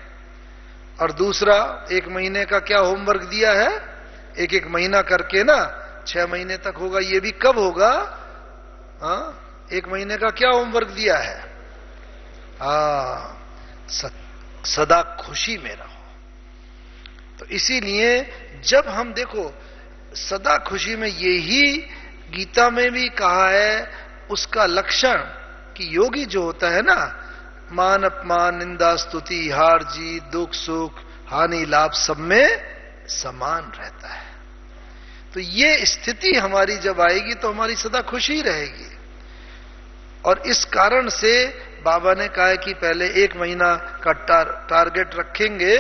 और दूसरा 1 महीने का क्या होमवर्क दिया है, एक महीना करके ना 6 महीने तक होगा। ये भी कब होगा? 1 महीने का क्या होमवर्क दिया है? सदा खुशी में रहो। तो इसीलिए जब हम देखो सदा खुशी में, यही गीता में भी कहा है उसका लक्षण, कि योगी जो होता है ना, मान अपमान, निंदा स्तुति, हार जीत, दुख सुख, हानि लाभ सब में समान रहता है। तो ये स्थिति हमारी जब आएगी तो हमारी सदा खुशी रहेगी। और इस कारण से बाबा ने कहा है कि पहले 1 महीना का टारगेट रखेंगे,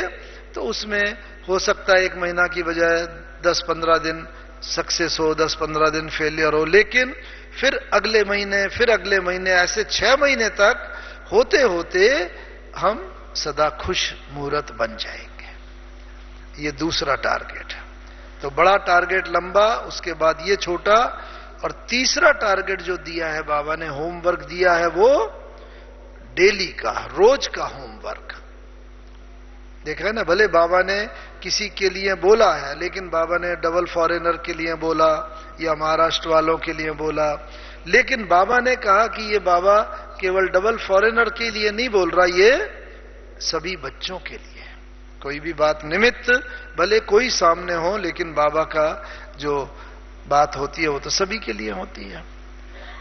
तो उसमें हो सकता है 1 महीना की बजाय 10-15 दिन सक्सेस हो, 10-15 दिन फेलियर हो, लेकिन फिर अगले महीने ऐसे 6 महीने तक होते होते हम सदा खुश मुहूर्त बन जाएंगे। ये दूसरा टारगेट है। तो बड़ा टारगेट लंबा, उसके बाद ये छोटा, और तीसरा टारगेट जो दिया है बाबा ने, होमवर्क दिया है, वो डेली का, रोज का होमवर्क। देखा है ना, भले बाबा ने किसी के लिए बोला है, लेकिन बाबा ने डबल फॉरेनर के लिए बोला या महाराष्ट्र वालों के लिए बोला, लेकिन बाबा ने कहा कि ये बाबा केवल डबल फॉरेनर के लिए नहीं बोल रहा, ये सभी बच्चों के लिए। कोई भी बात निमित्त भले कोई सामने हो, लेकिन बाबा का जो बात होती है वो तो सभी के लिए होती है।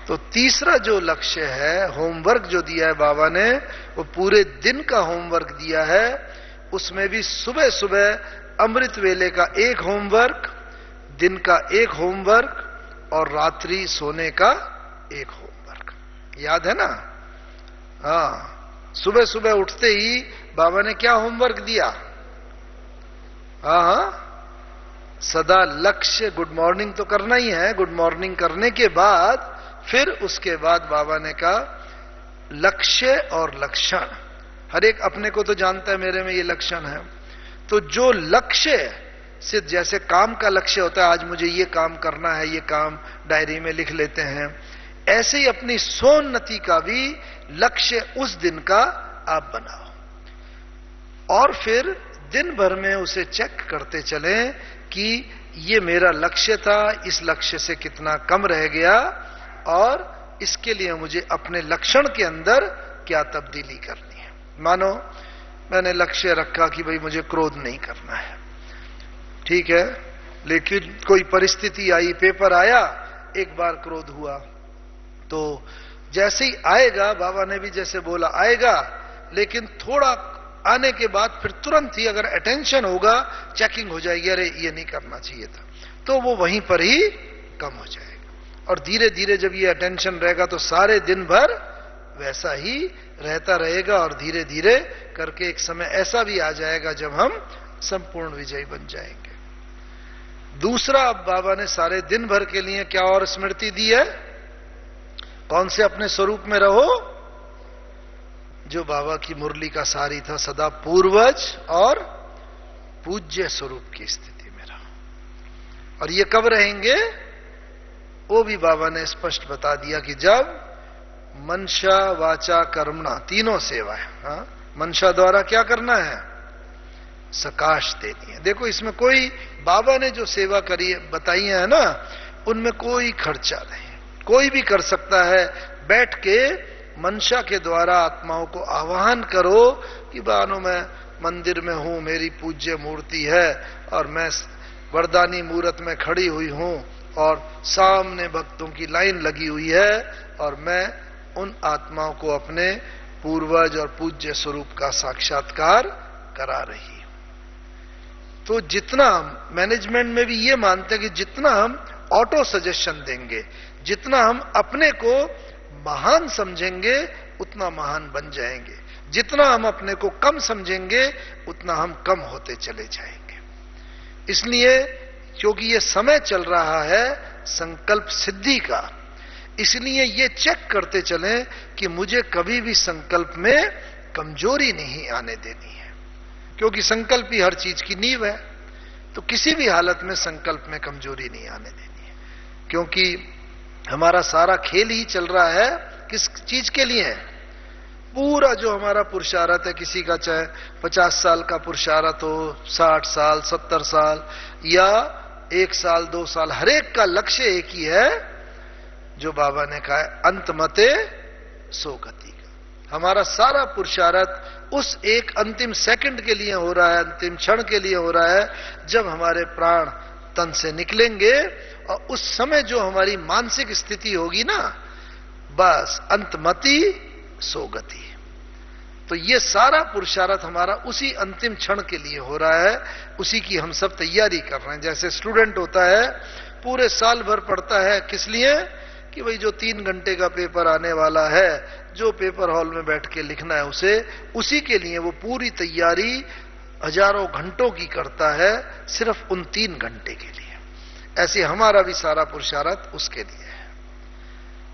तो तीसरा जो लक्ष्य है, होमवर्क जो दिया है बाबा ने, वो पूरे दिन का होमवर्क दिया है। उसमें भी सुबह सुबह अमृत वेले का 1 होमवर्क, दिन का 1 होमवर्क और रात्रि सोने का 1 होमवर्क। याद है ना? हाँ, सुबह सुबह उठते ही बाबा ने क्या होमवर्क दिया? हाँ, सदा लक्ष्य, गुड मॉर्निंग तो करना ही है, गुड मॉर्निंग करने के बाद फिर उसके बाद बाबा ने कहा लक्ष्य और लक्षण। हर एक अपने को तो जानता है मेरे में ये लक्षण है, तो जो लक्ष्य से, जैसे काम का लक्ष्य होता है, आज मुझे ये काम करना है, ये काम डायरी में लिख लेते हैं, ऐसे ही अपनी सोन्नति का भी लक्ष्य उस दिन का आप बनाओ, और फिर दिन भर में उसे चेक करते चलें कि ये मेरा लक्ष्य था, इस लक्ष्य से कितना कम रह गया, और इसके लिए मुझे अपने लक्षण के अंदर क्या तब्दीली करनी है। मानो मैंने लक्ष्य रखा कि भाई मुझे क्रोध नहीं करना है, ठीक है, लेकिन कोई परिस्थिति आई, पेपर आया, एक बार क्रोध हुआ, तो जैसे ही आएगा, बाबा ने भी जैसे बोला आएगा, लेकिन थोड़ा आने के बाद फिर तुरंत ही अगर अटेंशन होगा, चेकिंग हो जाएगी, अरे ये नहीं करना चाहिए था, तो वो वहीं पर ही कम हो जाएगा। और धीरे धीरे जब ये अटेंशन रहेगा तो सारे दिन भर वैसा ही रहता रहेगा, और धीरे धीरे करके एक समय ऐसा भी आ जाएगा जब हम संपूर्ण विजयी बन जाएंगे। दूसरा, अब बाबा ने सारे दिन भर के लिए क्या और स्मृति दी है? कौन से अपने स्वरूप में रहो, जो बाबा की मुरली का सारी था, सदा पूर्वज और पूज्य स्वरूप की स्थिति में रहो। और ये कब रहेंगे? वो भी बाबा ने स्पष्ट बता दिया कि जब मनशा वाचा कर्मणा, तीनों सेवा है। हाँ? मनशा द्वारा क्या करना है? सकाश देनी है। देखो, इसमें कोई, बाबा ने जो सेवा करी बताई है ना, उनमें कोई खर्चा नहीं, कोई भी कर सकता है। बैठ के मनशा के द्वारा आत्माओं को आवाहन करो कि बानो मैं मंदिर में हूं, मेरी पूज्य मूर्ति है, और मैं वरदानी मूर्त में खड़ी हुई हूं, और सामने भक्तों की लाइन लगी हुई है, और मैं उन आत्माओं को अपने पूर्वज और पूज्य स्वरूप का साक्षात्कार करा रही हूं। तो जितना मैनेजमेंट में भी ये मानते हैं कि जितना हम ऑटो सजेशन देंगे, जितना हम अपने को महान समझेंगे, उतना महान बन जाएंगे। जितना हम अपने को कम समझेंगे, उतना हम कम होते चले जाएंगे। इसलिए क्योंकि ये समय चल रहा है संकल्प सिद्धि का, इसलिए ये चेक करते चलें कि मुझे कभी भी संकल्प में कमजोरी नहीं आने देनी है, क्योंकि संकल्प ही हर चीज की नींव है। तो किसी भी हालत में संकल्प में कमजोरी नहीं आने देनी है, क्योंकि हमारा सारा खेल ही चल रहा है किस चीज के लिए है? पूरा जो हमारा पुरुषार्थ है, किसी का चाहे 50 साल का पुरुषार्थ हो, 60 साल, 70 साल, या 1 साल, 2 साल, हर एक का लक्ष्य एक ही है, जो बाबा ने कहा है, अंत मते सो गति का। हमारा सारा पुरुषार्थ उस एक अंतिम सेकंड के लिए हो रहा है, अंतिम क्षण के लिए हो रहा है, जब हमारे प्राण तन से निकलेंगे, और उस समय जो हमारी मानसिक स्थिति होगी ना, बस अंतमति सोगति। तो ये सारा पुरुषार्थ हमारा उसी अंतिम क्षण के लिए हो रहा है, उसी की हम सब तैयारी कर रहे हैं। जैसे स्टूडेंट होता है, पूरे साल भर पढ़ता है, किस लिए? कि भाई जो 3 घंटे का पेपर आने वाला है, जो पेपर हॉल में बैठ के लिखना है उसे, उसी के लिए वो पूरी तैयारी हजारों घंटों की करता है सिर्फ उन 3 घंटे के लिए। ऐसे हमारा भी सारा पुरुषार्थ उसके लिए है।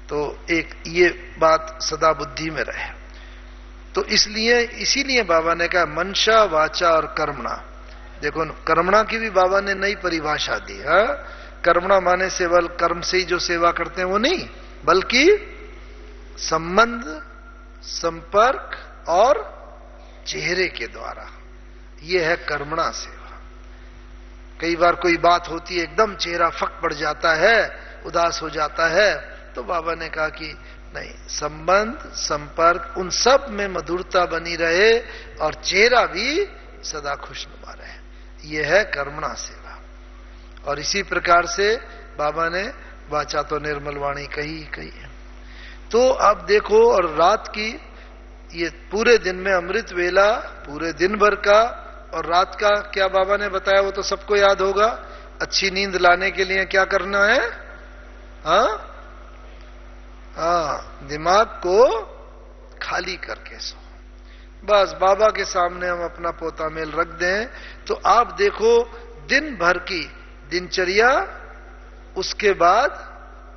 तो एक ये बात सदा बुद्धि में रहे। तो इसीलिए बाबा ने कहा मनशा वाचा और कर्मणा। देखो कर्मणा की भी बाबा ने नई परिभाषा दी है। कर्मणा माने केवल कर्म से ही जो सेवा करते हैं वो नहीं, बल्कि संबंध, संपर्क और चेहरे के द्वारा, ये है कर्मणा सेवा। कई बार कोई बात होती है, एकदम चेहरा फक पड़ जाता है, उदास हो जाता है, तो बाबा ने कहा कि नहीं, संबंध, संपर्क, उन सब में मधुरता बनी रहे और चेहरा भी सदा खुशनुमा रहे। यह है कर्मणा सेवा। और इसी प्रकार से बाबा ने वाचा तो निर्मल वाणी कही है। तो अब देखो, और रात की ये पूरे दिन में अमृत वेला, पूरे दिन भर का, और रात का क्या बाबा ने बताया वो तो सबको याद होगा। अच्छी नींद लाने के लिए क्या करना है? दिमाग को खाली करके सो। बस बाबा के सामने हम अपना पोता मेल रख दें तो आप देखो दिन भर की दिनचर्या, उसके बाद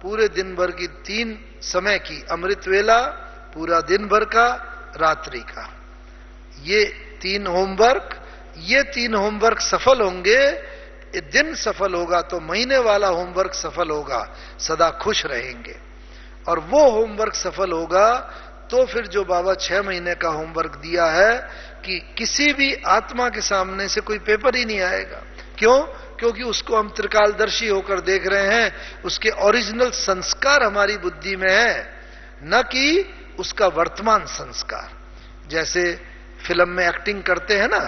पूरे दिन भर की 3 समय की अमृत वेला, पूरा दिन भर का, रात्रि का, ये 3 होमवर्क, ये 3 होमवर्क सफल होंगे, ये दिन सफल होगा तो महीने वाला होमवर्क सफल होगा, सदा खुश रहेंगे। और वो होमवर्क सफल होगा तो फिर जो बाबा 6 महीने का होमवर्क दिया है कि किसी भी आत्मा के सामने से कोई पेपर ही नहीं आएगा। क्यों? क्योंकि उसको हम त्रिकालदर्शी होकर देख रहे हैं, उसके ओरिजिनल संस्कार हमारी बुद्धि में है, न कि उसका वर्तमान संस्कार। जैसे फिल्म में एक्टिंग करते हैं ना,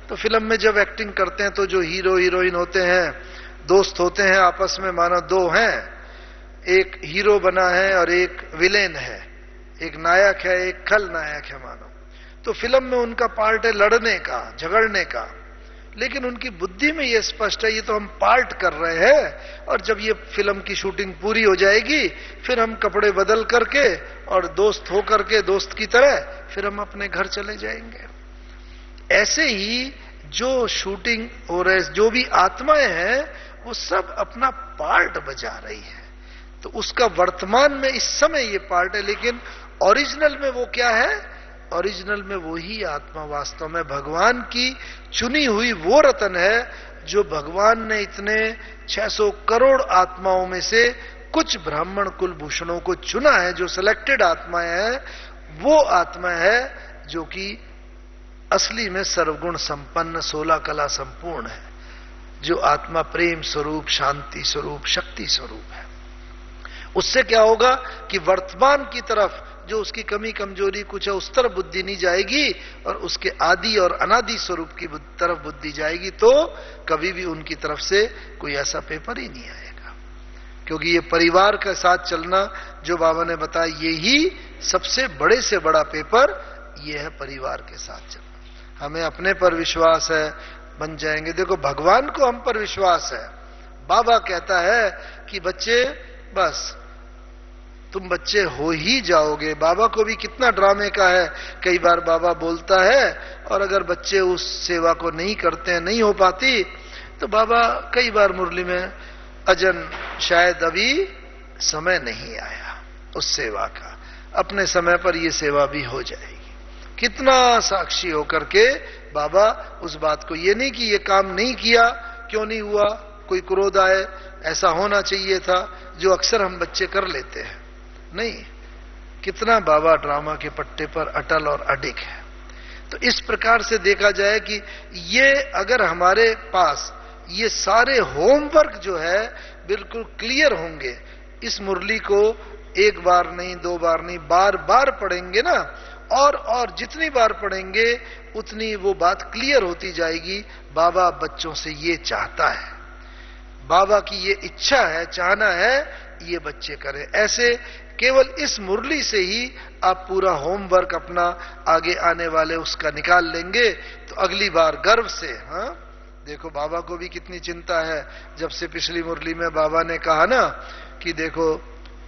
तो फिल्म में जब एक्टिंग करते हैं तो जो हीरो हीरोइन होते हैं, दोस्त होते हैं आपस में, मानो 2 हैं, एक हीरो बना है और एक विलेन है, एक नायक है एक खल नायक है मानो। तो फिल्म में उनका पार्ट है लड़ने का, झगड़ने का, लेकिन उनकी बुद्धि में यह स्पष्ट है ये तो हम पार्ट कर रहे हैं, और जब ये फिल्म की शूटिंग पूरी हो जाएगी फिर हम कपड़े बदल करके और दोस्त हो करके, दोस्त की तरह फिर हम अपने घर चले जाएंगे। ऐसे ही जो शूटिंग हो रहे, जो भी आत्माएं हैं, वो सब अपना पार्ट बजा रही है। तो उसका वर्तमान में इस समय ये पार्ट है, लेकिन ओरिजिनल में वो क्या है? ओरिजिनल में वही आत्मा वास्तव में भगवान की चुनी हुई वो रतन है, जो भगवान ने इतने 600 करोड़ आत्माओं में से कुछ ब्राह्मण कुलभूषणों को चुना है, जो सिलेक्टेड आत्माएं हैं। वो आत्मा है जो कि असली में सर्वगुण संपन्न, 16 कला संपूर्ण है, जो आत्मा प्रेम स्वरूप, शांति स्वरूप, शक्ति स्वरूप है। उससे क्या होगा कि वर्तमान की तरफ जो उसकी कमी कमजोरी कुछ है उस तरफ बुद्धि नहीं जाएगी, और उसके आदि और अनादि स्वरूप की तरफ बुद्धि जाएगी, तो कभी भी उनकी तरफ से कोई ऐसा पेपर ही नहीं आएगा। क्योंकि ये परिवार के साथ चलना, जो बाबा ने बताया, ये ही सबसे बड़े से बड़ा पेपर ये है, परिवार के साथ चलना। हमें अपने पर विश्वास है, बन जाएंगे। देखो भगवान को हम पर विश्वास है। बाबा कहता है कि बच्चे बस तुम बच्चे हो ही जाओगे। बाबा को भी कितना ड्रामे का है, कई बार बाबा बोलता है और अगर बच्चे उस सेवा को नहीं करते हैं, नहीं हो पाती, तो बाबा कई बार मुरली में, अजन शायद अभी समय नहीं आया उस सेवा का, अपने समय पर यह सेवा भी हो जाएगी। कितना साक्षी होकर के बाबा उस बात को, ये नहीं कि ये काम नहीं किया, क्यों नहीं हुआ, कोई क्रोध आए, ऐसा होना चाहिए था, जो अक्सर हम बच्चे कर लेते हैं। नहीं, कितना बाबा ड्रामा के पट्टे पर अटल और अडिग है। तो इस प्रकार से देखा जाए कि ये अगर हमारे पास ये सारे होमवर्क जो है बिल्कुल क्लियर होंगे, इस मुरली को 1 बार नहीं, 2 बार नहीं, बार बार पढ़ेंगे ना, और जितनी बार पढ़ेंगे उतनी वो बात क्लियर होती जाएगी। बाबा बच्चों से ये चाहता है, बाबा की ये इच्छा है, चाहना है, ये बच्चे करें। ऐसे केवल इस मुरली से ही आप पूरा होमवर्क अपना आगे आने वाले उसका निकाल लेंगे, तो अगली बार गर्व से, हाँ देखो बाबा को भी कितनी चिंता है। जब से पिछली मुरली में बाबा ने कहा ना कि देखो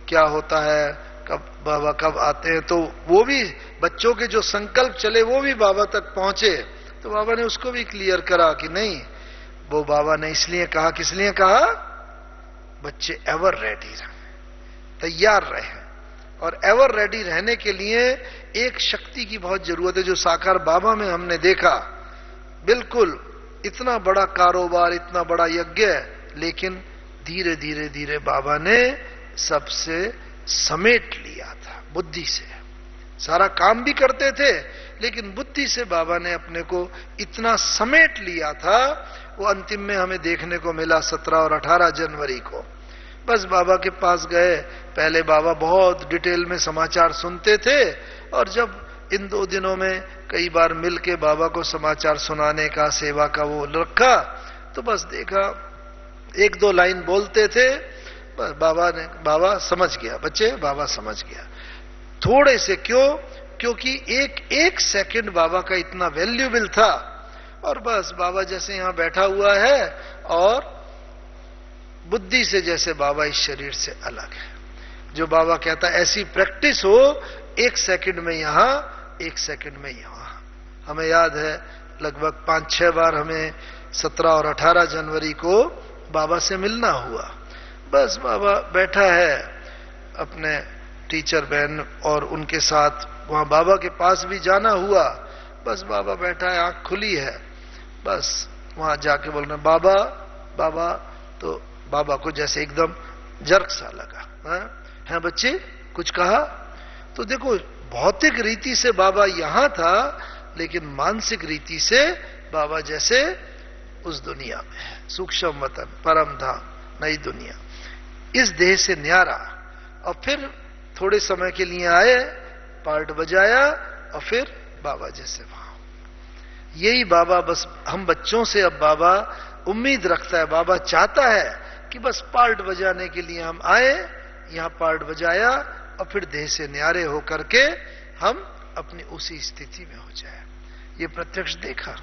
क्या होता है, कब बाबा कब आते हैं, तो वो भी बच्चों के जो संकल्प चले वो भी बाबा तक पहुंचे। तो बाबा ने उसको भी क्लियर करा कि नहीं, वो बाबा ने इसलिए कहा, किस लिए कहा, बच्चे एवर रेडी रहे, तैयार रहे। और एवर रेडी रहने के लिए एक शक्ति की बहुत जरूरत है, जो साकार बाबा में हमने देखा। बिल्कुल इतना बड़ा कारोबार, इतना बड़ा यज्ञ, लेकिन धीरे धीरे धीरे बाबा ने सबसे समेट लिया था बुद्धि से। सारा काम भी करते थे, लेकिन बुद्धि से बाबा ने अपने को इतना समेट लिया था, वो अंतिम में हमें देखने को मिला 17 और 18 जनवरी को। बस बाबा के पास गए, पहले बाबा बहुत डिटेल में समाचार सुनते थे, और जब इन 2 दिनों में कई बार मिलके बाबा को समाचार सुनाने का, सेवा का वो रखा, तो बस देखा 1-2 लाइन बोलते थे, बाबा समझ गया, बच्चे बाबा समझ गया थोड़े से। क्यों? क्योंकि एक सेकंड बाबा का इतना वैल्यूएबल था। और बस बाबा जैसे यहां बैठा हुआ है, और बुद्धि से जैसे बाबा इस शरीर से अलग है। जो बाबा कहता है ऐसी प्रैक्टिस हो, 1 सेकंड में यहां, 1 सेकंड में यहां। हमें याद है लगभग 5-6 बार हमें 17 और 18 जनवरी को बाबा से मिलना हुआ। बस बाबा बैठा है, अपने टीचर बहन और उनके साथ वहां बाबा के पास भी जाना हुआ। बस बाबा बैठा है, आंख खुली है, बस वहां जाके बोल रहे बाबा बाबा। तो बाबा को जैसे एकदम जर्क सा लगा, हैं बच्चे कुछ कहा? तो देखो भौतिक रीति से बाबा यहां था, लेकिन मानसिक रीति से बाबा जैसे उस दुनिया में है, सूक्ष्म वतन, परम धाम, नई दुनिया, इस देह से न्यारा। और फिर थोड़े समय के लिए आए, पार्ट बजाया, और फिर बाबा जैसे वहां। यही बाबा, बस हम बच्चों से अब बाबा उम्मीद रखता है, बाबा चाहता है कि बस पार्ट बजाने के लिए हम आए, यहां पार्ट बजाया, और फिर देह से न्यारे होकर के हम अपनी उसी स्थिति में हो जाए। ये प्रत्यक्ष देखा।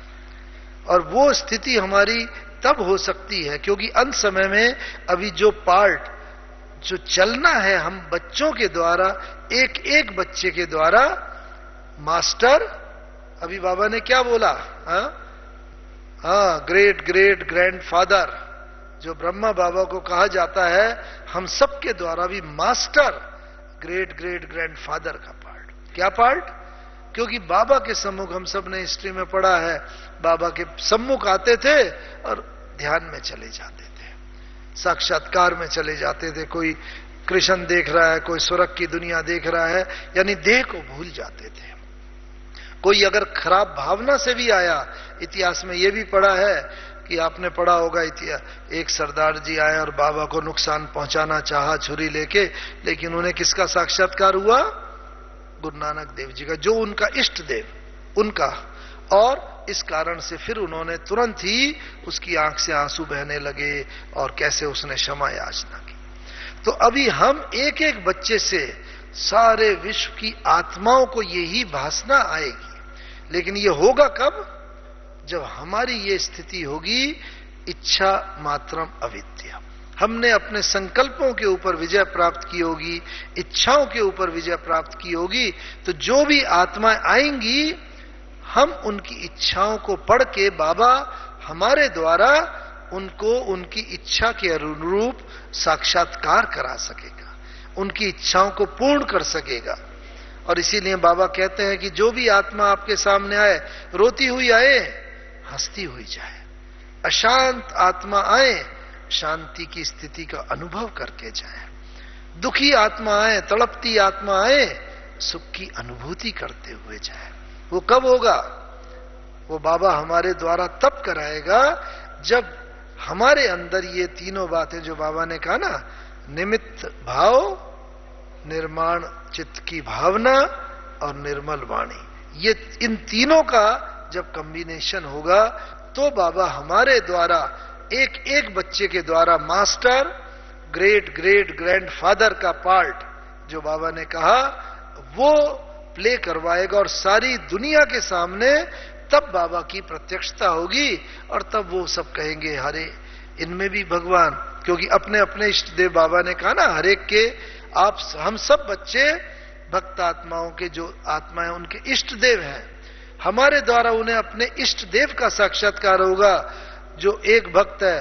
और वो स्थिति हमारी तब हो सकती है क्योंकि अंत समय में अभी जो पार्ट जो चलना है, हम बच्चों के द्वारा, एक एक बच्चे के द्वारा मास्टर, अभी बाबा ने क्या बोला, हाँ ग्रेट ग्रेट ग्रैंडफादर, जो ब्रह्मा बाबा को कहा जाता है, हम सबके द्वारा भी मास्टर, ग्रेट ग्रेट ग्रैंडफादर का पार्ट। क्या पार्ट? क्योंकि बाबा के सम्मुख, हम सब ने हिस्ट्री में पढ़ा है, बाबा के सम्मुख आते थे और ध्यान में चले जाते थे, साक्षात्कार में चले जाते थे। कोई कृष्ण देख रहा है, कोई स्वर्ग की दुनिया देख रहा है, यानी देह को भूल जाते थे। कोई अगर खराब भावना से भी आया, इतिहास में यह भी पढ़ा है कि आपने पढ़ा होगा इतिहास, एक सरदार जी आए और बाबा को नुकसान पहुंचाना चाहा छुरी लेके, लेकिन उन्हें किसका साक्षात्कार हुआ? गुरु नानक देव जी का, जो उनका इष्ट देव उनका। और इस कारण से फिर उन्होंने तुरंत ही उसकी आंख से आंसू बहने लगे, और कैसे उसने क्षमा याचना की। तो अभी हम एक एक बच्चे से सारे विश्व की आत्माओं को यही भासना आएगी, लेकिन ये होगा कब? जब हमारी ये स्थिति होगी, इच्छा मात्रम अविद्या, हमने अपने संकल्पों के ऊपर विजय प्राप्त की होगी, इच्छाओं के ऊपर विजय प्राप्त की होगी, तो जो भी आत्माएं आएंगी, हम उनकी इच्छाओं को पढ़ के बाबा हमारे द्वारा उनको उनकी इच्छा के अनुरूप साक्षात्कार करा सकेगा, उनकी इच्छाओं को पूर्ण कर सकेगा। और इसीलिए बाबा कहते हैं कि जो भी आत्मा आपके सामने आए, रोती हुई आए, हंसती हुई जाए। अशांत आत्मा आए, शांति की स्थिति का अनुभव करके जाए। दुखी आत्मा आए, तड़पती आत्मा आए, सुख की अनुभूति करते हुए जाए। वो कब होगा? वो बाबा हमारे द्वारा तब कराएगा जब हमारे अंदर ये तीनों बातें जो बाबा ने कहा ना, निमित्त भाव, निर्माण चित्त की भावना और निर्मल वाणी, ये इन तीनों का जब कॉम्बिनेशन होगा, तो बाबा हमारे द्वारा एक एक बच्चे के द्वारा मास्टर, ग्रेट ग्रेट ग्रैंडफादर का पार्ट जो बाबा ने कहा, वो प्ले करवाएगा। और सारी दुनिया के सामने तब बाबा की प्रत्यक्षता होगी, और तब वो सब कहेंगे, अरे इनमें भी भगवान, क्योंकि अपने अपने इष्ट देव, बाबा ने कहा ना, हरेक के आप हम सब बच्चे भक्त आत्माओं के जो आत्माएं उनके इष्ट देव हैं, हमारे द्वारा उन्हें अपने इष्ट देव का साक्षात्कार होगा। जो एक भक्त है,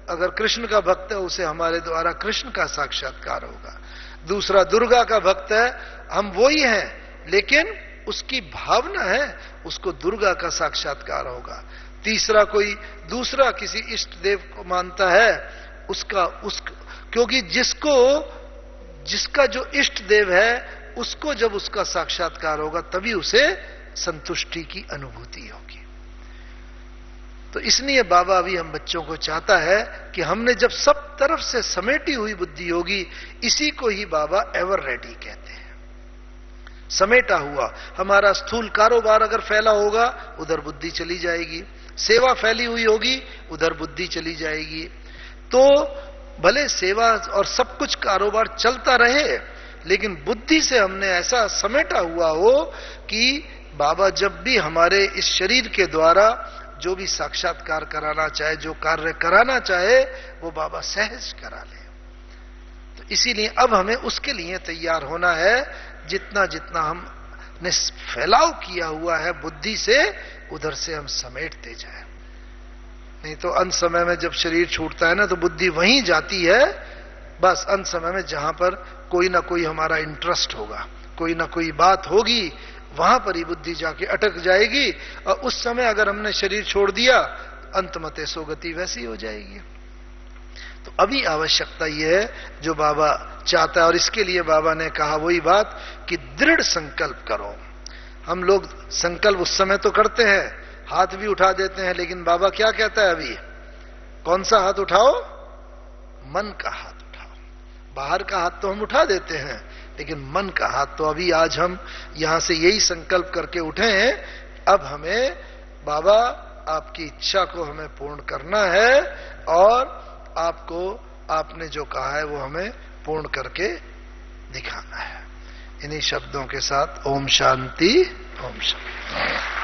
अगर कृष्ण का भक्त है, उसे हमारे द्वारा कृष्ण का साक्षात्कार होगा। दूसरा दुर्गा का भक्त है, हम वो ही हैं, लेकिन उसकी भावना है, उसको दुर्गा का साक्षात्कार होगा। तीसरा कोई दूसरा किसी इष्ट देव को मानता है, क्योंकि जिसका जो इष्ट देव है उसको जब उसका साक्षात्कार होगा तभी उसे संतुष्टि की अनुभूति होगी। तो इसलिए बाबा भी हम बच्चों को चाहता है कि हमने जब सब तरफ से समेटी हुई बुद्धि होगी, इसी को ही बाबा एवर रेडी कहते हैं। समेटा हुआ हमारा स्थूल कारोबार अगर फैला होगा, उधर बुद्धि चली जाएगी। सेवा फैली हुई होगी, उधर बुद्धि चली जाएगी। तो भले सेवा और सब कुछ कारोबार चलता रहे, लेकिन बुद्धि से हमने ऐसा समेटा हुआ हो कि बाबा जब भी हमारे इस शरीर के द्वारा जो भी साक्षात्कार कराना चाहे, जो कार्य कराना चाहे, वो बाबा सहज करा ले। तो इसीलिए अब हमें उसके लिए तैयार होना है। जितना जितना हमने फैलाव किया हुआ है बुद्धि से, उधर से हम समेटते जाए। नहीं तो अंत समय में जब शरीर छूटता है ना, तो बुद्धि वहीं जाती है, बस अंत समय में जहां पर कोई ना कोई हमारा इंटरेस्ट होगा, कोई ना कोई बात होगी, वहां पर ही बुद्धि जाके अटक जाएगी। और उस समय अगर हमने शरीर छोड़ दिया, अंतमते सो गति वैसी हो जाएगी। तो अभी आवश्यकता यह है जो बाबा चाहता है, और इसके लिए बाबा ने कहा वही बात कि दृढ़ संकल्प करो। हम लोग संकल्प उस समय तो करते हैं, हाथ भी उठा देते हैं, लेकिन बाबा क्या कहता है अभी? कौन सा हाथ उठाओ? मन का हाथ उठाओ। बाहर का हाथ तो हम उठा देते हैं, लेकिन मन का हाथ तो अभी आज हम यहां से यही संकल्प करके उठे हैं, अब हमें बाबा आपकी इच्छा को हमें पूर्ण करना है, और आपको आपने जो कहा है वो हमें पूर्ण करके दिखाना है। इन्हीं शब्दों के साथ ओम शांति, ओम शांति।